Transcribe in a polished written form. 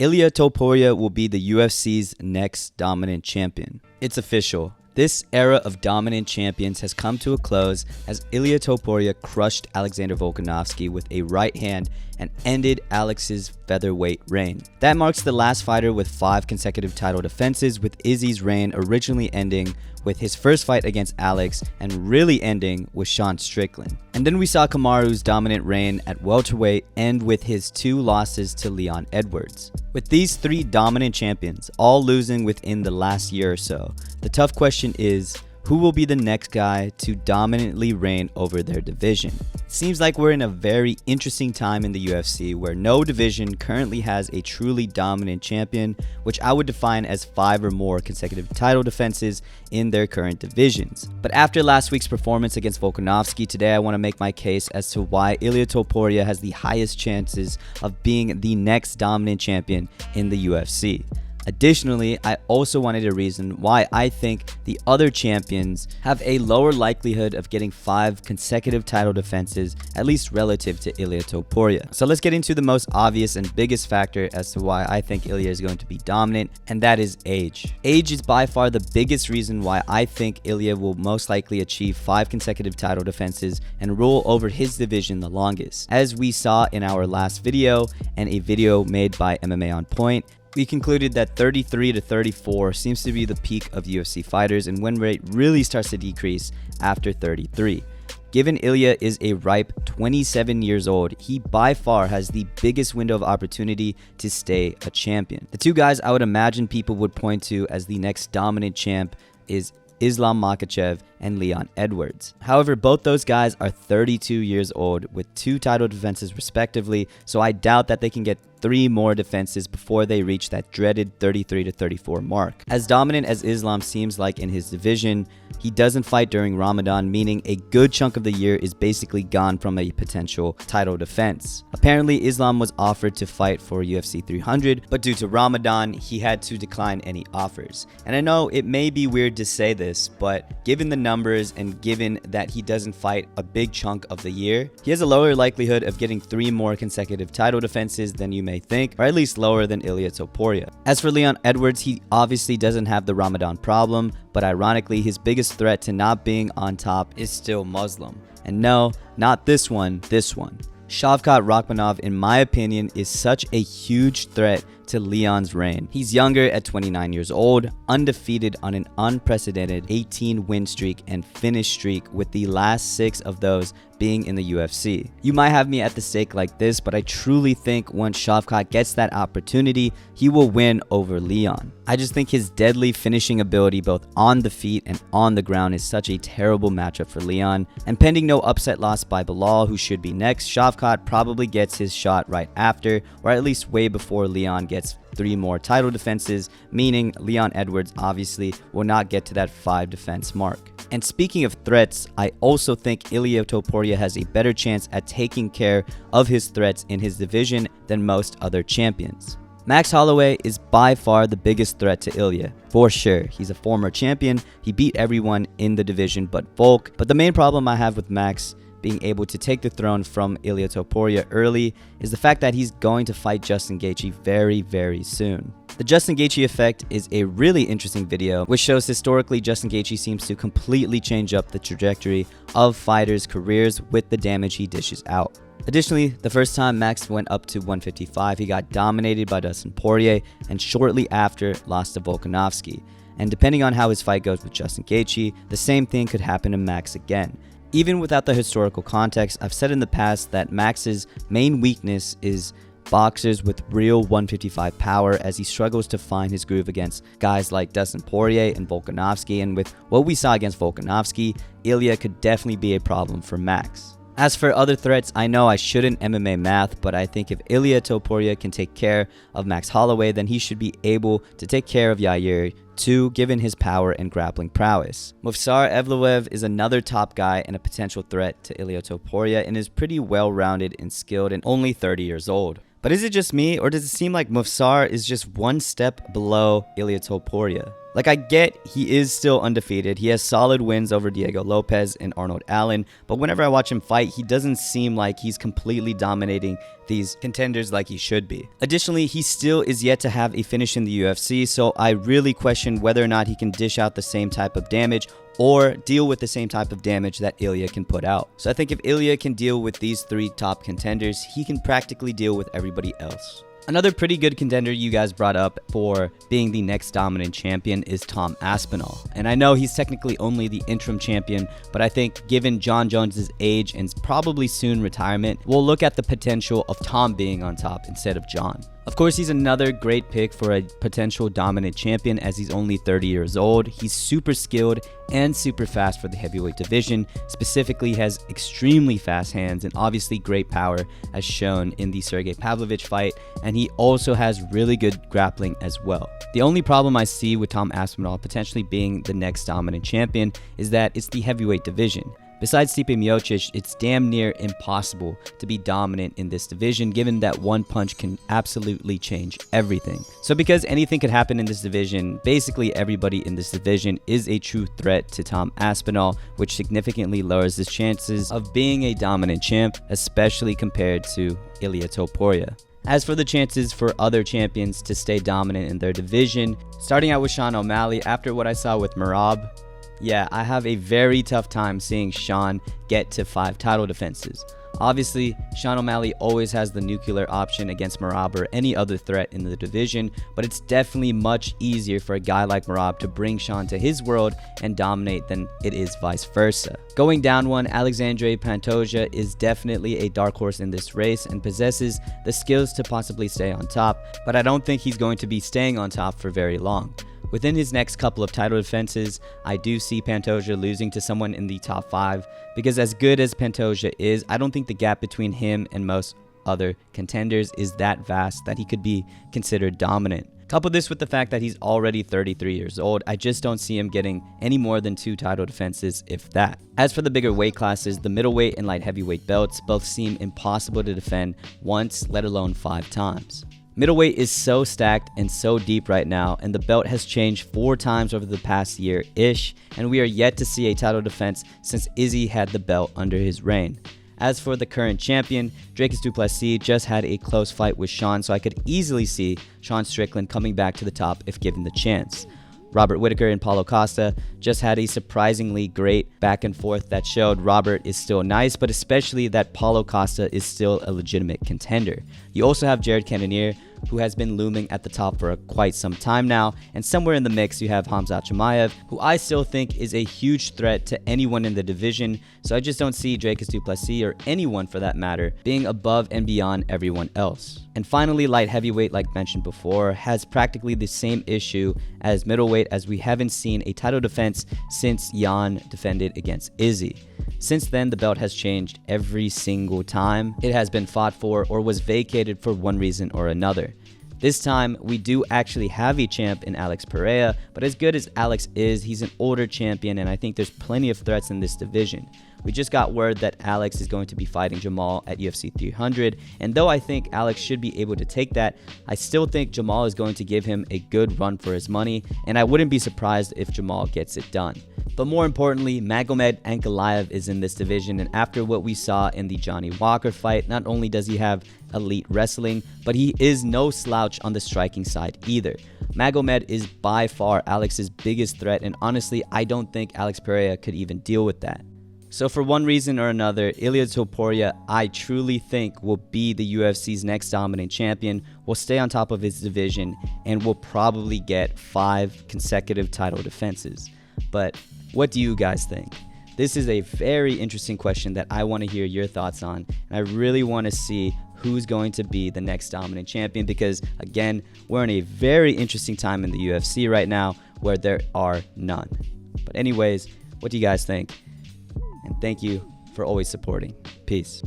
Ilia Topuria will be the UFC's next dominant champion. It's official. This era of dominant champions has come to a close as Ilia Topuria crushed Alexander Volkanovski with a right hand and ended Alex's featherweight reign. That marks the last fighter with 5 consecutive title defenses, with Izzy's reign originally ending with his first fight against Alex and really ending with Sean Strickland. And then we saw Kamaru's dominant reign at welterweight end with his 2 losses to Leon Edwards. With these 3 dominant champions all losing within the last year or so, the tough question is, who will be the next guy to dominantly reign over their division? It seems like we're in a very interesting time in the UFC where no division currently has a truly dominant champion, which I would define as 5 or more consecutive title defenses in their current divisions. But after last week's performance against Volkanovski, today I want to make my case as to why Ilia Topuria has the highest chances of being the next dominant champion in the UFC. Additionally, I also wanted a reason why I think the other champions have a lower likelihood of getting 5 consecutive title defenses, at least relative to Ilia Topuria. So let's get into the most obvious and biggest factor as to why I think Ilia is going to be dominant, and that is age. Age is by far the biggest reason why I think Ilia will most likely achieve 5 consecutive title defenses and rule over his division the longest. As we saw in our last video and a video made by MMA On Point, we concluded that 33 to 34 seems to be the peak of UFC fighters, and win rate really starts to decrease after 33. Given Ilia is a ripe 27 years old, he by far has the biggest window of opportunity to stay a champion. The 2 guys I would imagine people would point to as the next dominant champ is Islam Makhachev and Leon Edwards. However, both those guys are 32 years old with 2 title defenses respectively, so I doubt that they can get 3 more defenses before they reach that dreaded 33 to 34 mark. As dominant as Islam seems like in his division, he doesn't fight during Ramadan, meaning a good chunk of the year is basically gone from a potential title defense. Apparently, Islam was offered to fight for UFC 300, but due to Ramadan, he had to decline any offers. And I know it may be weird to say this, but given the numbers and given that he doesn't fight a big chunk of the year, he has a lower likelihood of getting 3 more consecutive title defenses than you may think, or at least lower than Ilia Topuria. As for Leon Edwards, he obviously doesn't have the Ramadan problem, but ironically his biggest threat to not being on top is still Muslim. And no, not this one, this one. Shavkat Rakhmonov, in my opinion, is such a huge threat to Leon's reign. He's younger at 29 years old, undefeated on an unprecedented 18 win streak and finish streak, with the last 6 of those being in the UFC. You might have me at the stake like this, but I truly think once Shavkat gets that opportunity, he will win over Leon. I just think his deadly finishing ability both on the feet and on the ground is such a terrible matchup for Leon, and pending no upset loss by Bilal, who should be next, Shavkat probably gets his shot right after, or at least way before Leon gets 3 more title defenses, meaning Leon Edwards obviously will not get to that 5 defense mark. And speaking of threats, I also think Ilia Topuria has a better chance at taking care of his threats in his division than most other champions. Max Holloway is by far the biggest threat to Ilia, for sure. He's a former champion, he beat everyone in the division but Volk, but the main problem I have with Max being able to take the throne from Ilia Topuria early is the fact that he's going to fight Justin Gaethje very, very soon. The Justin Gaethje effect is a really interesting video which shows historically Justin Gaethje seems to completely change up the trajectory of fighters' careers with the damage he dishes out. Additionally, the first time Max went up to 155, he got dominated by Dustin Poirier and shortly after lost to Volkanovski. And depending on how his fight goes with Justin Gaethje, the same thing could happen to Max again. Even without the historical context, I've said in the past that Max's main weakness is boxers with real 155 power, as he struggles to find his groove against guys like Dustin Poirier and Volkanovski, and with what we saw against Volkanovski, Ilia could definitely be a problem for Max. As for other threats, I know I shouldn't MMA math, but I think if Ilia Topuria can take care of Max Holloway, then he should be able to take care of Yair too, given his power and grappling prowess. Movsar Evloev is another top guy and a potential threat to Ilia Topuria, and is pretty well-rounded and skilled and only 30 years old. But is it just me, or does it seem like Movsar is just one step below Ilia Topuria? Like, I get he is still undefeated. He has solid wins over Diego Lopez and Arnold Allen, but whenever I watch him fight, he doesn't seem like he's completely dominating these contenders like he should be. Additionally, he still is yet to have a finish in the UFC, so I really question whether or not he can dish out the same type of damage or deal with the same type of damage that Ilia can put out. So I think if Ilia can deal with these 3 top contenders, he can practically deal with everybody else. Another pretty good contender you guys brought up for being the next dominant champion is Tom Aspinall. And I know he's technically only the interim champion, but I think given John Jones's age and probably soon retirement, we'll look at the potential of Tom being on top instead of John. Of course, he's another great pick for a potential dominant champion as he's only 30 years old. He's super skilled and super fast for the heavyweight division. Specifically, has extremely fast hands and obviously great power as shown in the Sergey Pavlovich fight, and he also has really good grappling as well. The only problem I see with Tom Aspinall potentially being the next dominant champion is that it's the heavyweight division. Besides Stipe Miocic, it's damn near impossible to be dominant in this division given that one punch can absolutely change everything. So because anything could happen in this division, basically everybody in this division is a true threat to Tom Aspinall, which significantly lowers his chances of being a dominant champ, especially compared to Ilia Topuria. As for the chances for other champions to stay dominant in their division, starting out with Sean O'Malley, after what I saw with Merab, yeah, I have a very tough time seeing Sean get to 5 title defenses. Obviously, Sean O'Malley always has the nuclear option against Merab or any other threat in the division, but it's definitely much easier for a guy like Merab to bring Sean to his world and dominate than it is vice versa. Going down one, Alexandre Pantoja is definitely a dark horse in this race and possesses the skills to possibly stay on top, but I don't think he's going to be staying on top for very long. Within his next couple of title defenses, I do see Pantoja losing to someone in the top 5 because as good as Pantoja is, I don't think the gap between him and most other contenders is that vast that he could be considered dominant. Couple this with the fact that he's already 33 years old, I just don't see him getting any more than 2 title defenses, if that. As for the bigger weight classes, the middleweight and light heavyweight belts both seem impossible to defend once, let alone 5 times. Middleweight is so stacked and so deep right now, and the belt has changed 4 times over the past year-ish, and we are yet to see a title defense since Izzy had the belt under his reign. As for the current champion, Dricus du Plessis just had a close fight with Sean, so I could easily see Sean Strickland coming back to the top if given the chance. Robert Whittaker and Paulo Costa just had a surprisingly great back and forth that showed Robert is still nice, but especially that Paulo Costa is still a legitimate contender. You also have Jared Cannonier, who has been looming at the top for quite some time now, and somewhere in the mix you have Khamzat Chimaev, who I still think is a huge threat to anyone in the division, so I just don't see Dricus du Plessis, or anyone for that matter, being above and beyond everyone else. And finally, light heavyweight, like mentioned before, has practically the same issue as middleweight, as we haven't seen a title defense since Jan defended against Izzy. Since then, the belt has changed every single time it has been fought for or was vacated for one reason or another. This time, we do actually have a champ in Alex Pereira, but as good as Alex is, he's an older champion, and I think there's plenty of threats in this division. We just got word that Alex is going to be fighting Jamal at UFC 300, and though I think Alex should be able to take that, I still think Jamal is going to give him a good run for his money, and I wouldn't be surprised if Jamal gets it done. But more importantly, Magomed Ankalaev is in this division, and after what we saw in the Johnny Walker fight, not only does he have elite wrestling, but he is no slouch on the striking side either. Magomed is by far Alex's biggest threat, and honestly, I don't think Alex Pereira could even deal with that. So for one reason or another, Ilia Topuria, I truly think, will be the UFC's next dominant champion, will stay on top of his division, and will probably get 5 consecutive title defenses. But what do you guys think? This is a very interesting question that I want to hear your thoughts on, and I really want to see who's going to be the next dominant champion, because again, we're in a very interesting time in the UFC right now where there are none. But anyways, what do you guys think? And thank you for always supporting. Peace.